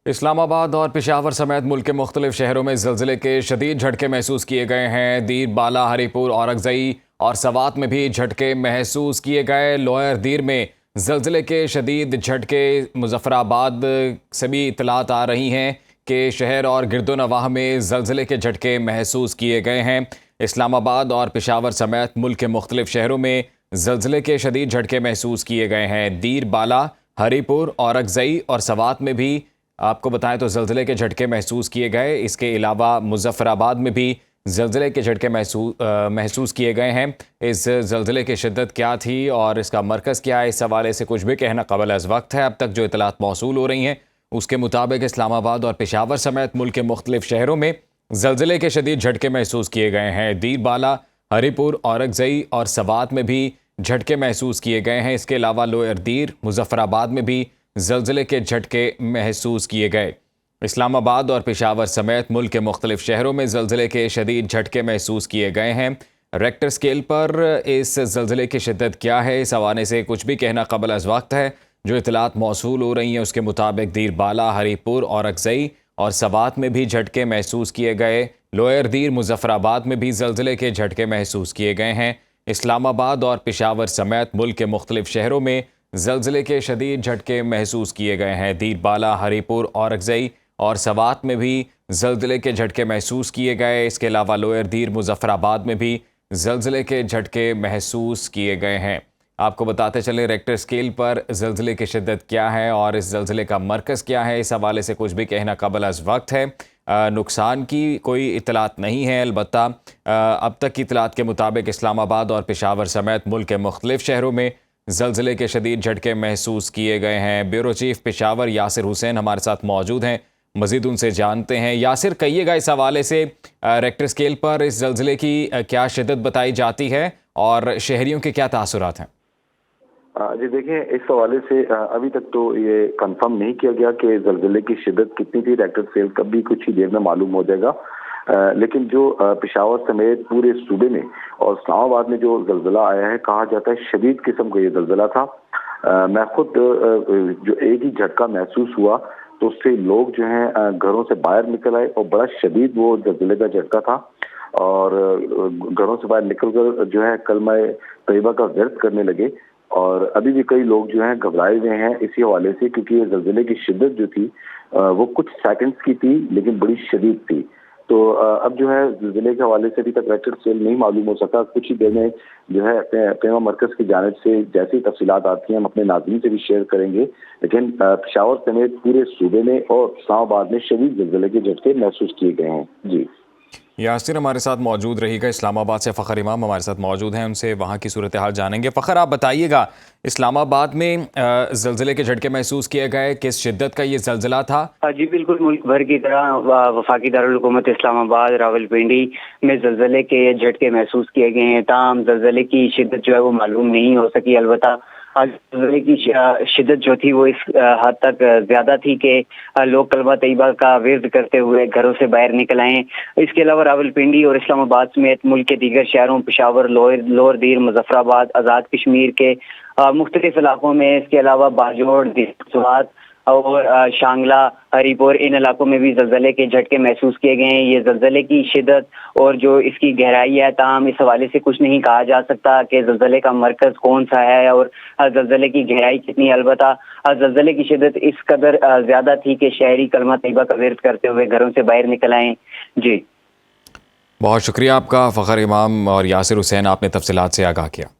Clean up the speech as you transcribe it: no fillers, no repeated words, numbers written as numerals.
اسلام آباد اور پشاور سمیت ملک کے مختلف شہروں میں زلزلے کے شدید جھٹکے محسوس کیے گئے ہیں۔ دیر، بالا، ہری پور، اورکزئی اور سوات میں بھی جھٹکے محسوس کیے گئے۔ لوئر دیر میں زلزلے کے شدید جھٹکے، مظفر آباد سے بھی اطلاعات آ رہی ہیں کہ شہر اور گرد و نواح میں زلزلے کے جھٹکے محسوس کیے گئے ہیں۔ اسلام آباد اور پشاور سمیت ملک کے مختلف شہروں میں زلزلے کے شدید جھٹکے محسوس کیے گئے ہیں۔ دیر، بالا، ہری پور، اورکزئی اور سوات میں بھی آپ کو بتائیں تو زلزلے کے جھٹکے محسوس کیے گئے۔ اس کے علاوہ مظفر آباد میں بھی زلزلے کے جھٹکے محسوس کیے گئے ہیں۔ اس زلزلے کی شدت کیا تھی اور اس کا مرکز کیا ہے، اس حوالے سے کچھ بھی کہنا قبل از وقت ہے۔ اب تک جو اطلاعات موصول ہو رہی ہیں اس کے مطابق اسلام آباد اور پشاور سمیت ملک کے مختلف شہروں میں زلزلے کے شدید جھٹکے محسوس کیے گئے ہیں۔ دیر، بالا، ہری پور، اورکزئی اور سوات میں بھی جھٹکے محسوس کیے گئے ہیں۔ اس کے علاوہ لوئر دیر، مظفر آباد میں بھی زلزلے کے جھٹکے محسوس کیے گئے۔ اسلام آباد اور پشاور سمیت ملک کے مختلف شہروں میں زلزلے کے شدید جھٹکے محسوس کیے گئے ہیں۔ ریکٹر اسکیل پر اس زلزلے کی شدت کیا ہے، اس حوالے سے کچھ بھی کہنا قبل از وقت ہے۔ جو اطلاعات موصول ہو رہی ہیں اس کے مطابق دیر، بالا، ہری پور، اورکزئی اور سوات میں بھی جھٹکے محسوس کیے گئے۔ لوئر دیر، مظفر آباد میں بھی زلزلے کے جھٹکے محسوس کیے گئے ہیں۔ اسلام آباد اور پشاور سمیت ملک کے مختلف شہروں میں زلزلے کے شدید جھٹکے محسوس کیے گئے ہیں۔ دیر، بالا، ہری پور، اورکزئی اور سوات میں بھی زلزلے کے جھٹکے محسوس کیے گئے۔ اس کے علاوہ لوئر دیر، مظفر آباد میں بھی زلزلے کے جھٹکے محسوس کیے گئے ہیں۔ آپ کو بتاتے چلیں ریکٹر اسکیل پر زلزلے کی شدت کیا ہے اور اس زلزلے کا مرکز کیا ہے، اس حوالے سے کچھ بھی کہنا قبل از وقت ہے۔ نقصان کی کوئی اطلاعات نہیں ہے، البتہ اب تک کی اطلاعات کے مطابق اسلام آباد اور پشاور سمیت ملک کے مختلف شہروں میں زلزلے کے شدید جھٹکے محسوس کیے گئے ہیں۔ بیورو چیف پشاور یاسر حسین ہمارے ساتھ موجود ہیں، مزید ان سے جانتے ہیں۔ یاسر، کہیے گا اس حوالے سے ریکٹر اسکیل پر اس زلزلے کی کیا شدت بتائی جاتی ہے اور شہریوں کے کیا تاثرات ہیں؟ جی دیکھیں، اس حوالے سے ابھی تک تو یہ کنفرم نہیں کیا گیا کہ زلزلے کی شدت کتنی تھی۔ ریکٹر اسکیل کب بھی کچھ ہی دیر میں معلوم ہو جائے گا، لیکن جو پشاور سمیت پورے صوبے میں اور اسلام آباد میں جو زلزلہ آیا ہے، کہا جاتا ہے شدید قسم کا یہ زلزلہ تھا۔ میں خود جو ایک ہی جھٹکا محسوس ہوا تو اس سے لوگ جو ہیں گھروں سے باہر نکل آئے اور بڑا شدید وہ زلزلے کا جھٹکا تھا، اور گھروں سے باہر نکل کر جو ہے کلمہ طیبہ کا ورد کرنے لگے۔ اور ابھی بھی کئی لوگ جو ہیں گھبرائے ہوئے ہیں اسی حوالے سے، کیونکہ یہ زلزلے کی شدت جو تھی وہ کچھ سیکنڈز کی تھی لیکن بڑی شدید تھی۔ تو اب جو ہے زلزلے کے حوالے سے ابھی تک ریکٹر اسکیل نہیں معلوم ہو سکا۔ کچھ ہی دیر میں جو ہے پیما مرکز کی جانب سے جیسی تفصیلات آتی ہیں ہم اپنے ناظرین سے بھی شیئر کریں گے، لیکن پشاور سمیت پورے صوبے میں اور اسلام آباد میں شدید زلزلے کے جھٹکے محسوس کیے گئے ہیں۔ جی یاسر ہمارے ساتھ موجود رہی گا۔ اسلام آباد سے فخر امام ہمارے ساتھ موجود ہیں، ان سے وہاں کی صورتحال جانیں گے۔ فخر، آپ بتائیے گا، اسلام آباد میں زلزلے کے جھٹکے محسوس کیے گئے، کس شدت کا یہ زلزلہ تھا؟ جی بالکل، ملک بھر کی طرح وفاقی دارالحکومت اسلام آباد راولپنڈی میں زلزلے کے جھٹکے محسوس کیے گئے ہیں، تاہم زلزلے کی شدت جو ہے وہ معلوم نہیں ہو سکی۔ البتہ زلزلے کی شدت جو تھی وہ اس حد تک زیادہ تھی کہ لوگ کلمہ طیبہ کا ورد کرتے ہوئے گھروں سے باہر نکل آئے۔ اس کے علاوہ راولپنڈی اور اسلام آباد سمیت ملک کے دیگر شہروں پشاور، لوئر دیر، مظفر آباد، آزاد کشمیر کے مختلف علاقوں میں، اس کے علاوہ باجوڑ، سوات اور شانگلہ، ہری پور، ان علاقوں میں بھی زلزلے کے جھٹکے محسوس کیے گئے ہیں۔ یہ زلزلے کی شدت اور جو اس کی گہرائی ہے، تاہم اس حوالے سے کچھ نہیں کہا جا سکتا کہ زلزلے کا مرکز کون سا ہے اور زلزلے کی گہرائی کتنی۔ البتہ زلزلے کی شدت اس قدر زیادہ تھی کہ شہری کلمہ طیبہ کا ورد کرتے ہوئے گھروں سے باہر نکل آئیں۔ جی بہت شکریہ آپ کا فخر امام اور یاسر حسین، آپ نے تفصیلات سے آگاہ کیا۔